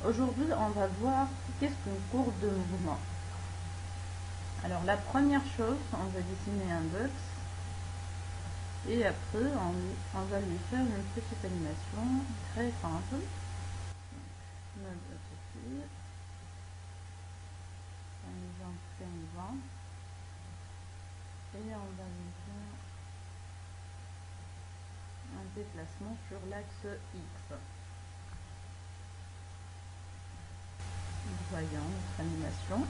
Aujourd'hui, on va voir qu'est-ce qu'une courbe de mouvement. Alors, la première chose, on va dessiner un box et après, on va lui faire une petite animation très simple. Mode associé, par exemple, frame 20 et on va lui faire un déplacement sur l'axe X. Voyons notre animation.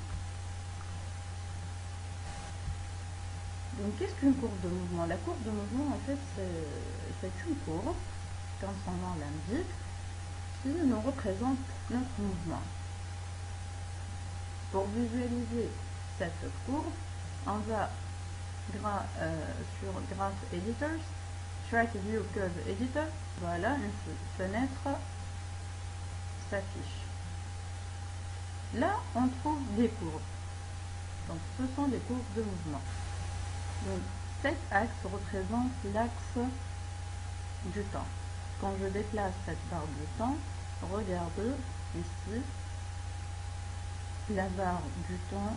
Donc, qu'est-ce qu'une courbe de mouvement? La courbe de mouvement, en fait, c'est une courbe, comme son nom l'indique, qui nous représente notre mouvement. Pour visualiser cette courbe, on va sur Graph Editors, Track View Curve Editor, voilà, une fenêtre s'affiche. Là, on trouve des courbes. Donc, ce sont des courbes de mouvement. Donc, cet axe représente l'axe du temps. Quand je déplace cette barre du temps, regardez ici, la barre du temps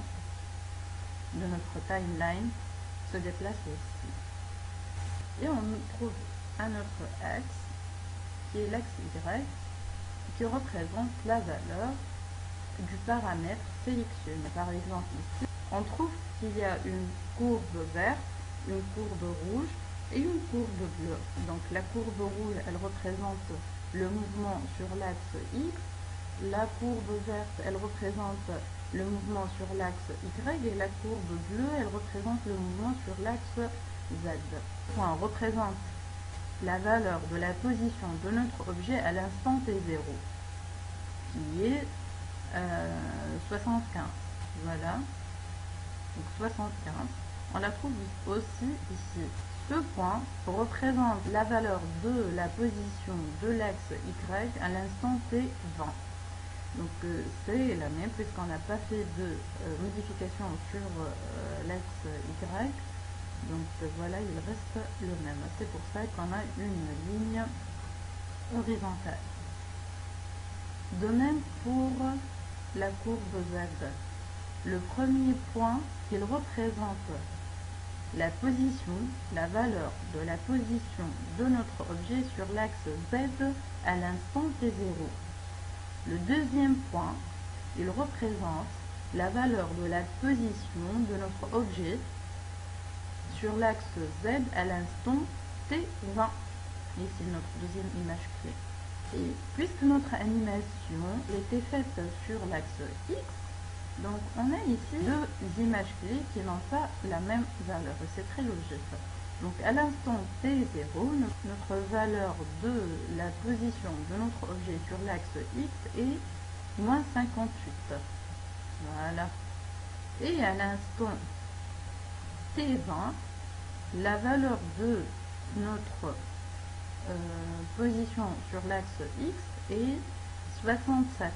de notre timeline se déplace ici. Et on trouve un autre axe, qui est l'axe Y, qui représente la valeur du paramètre sélectionné. Par exemple, ici, on trouve qu'il y a une courbe verte, une courbe rouge et une courbe bleue. Donc la courbe rouge, elle représente le mouvement sur l'axe X, la courbe verte, elle représente le mouvement sur l'axe Y et la courbe bleue, elle représente le mouvement sur l'axe Z. On représente la valeur de la position de notre objet à l'instant T0, qui est 75. Voilà. Donc 75. On la trouve aussi ici. Ce point représente la valeur de la position de l'axe Y à l'instant T20. Donc c'est la même puisqu'on n'a pas fait de modification sur l'axe Y. Donc voilà, il reste le même. C'est pour ça qu'on a une ligne horizontale. De même pour la courbe Z. Le premier point, il représente la position, la valeur de la position de notre objet sur l'axe Z à l'instant T0. Le deuxième point, il représente la valeur de la position de notre objet sur l'axe Z à l'instant T20. Ici, notre deuxième image clé. Et puisque notre animation était faite sur l'axe X, donc on a ici deux images clés qui n'ont pas la même valeur. Et c'est très logique. Donc à l'instant T0, notre valeur de la position de notre objet sur l'axe X est moins 58. Voilà. Et à l'instant T20, la valeur de notre position sur l'axe X est 67.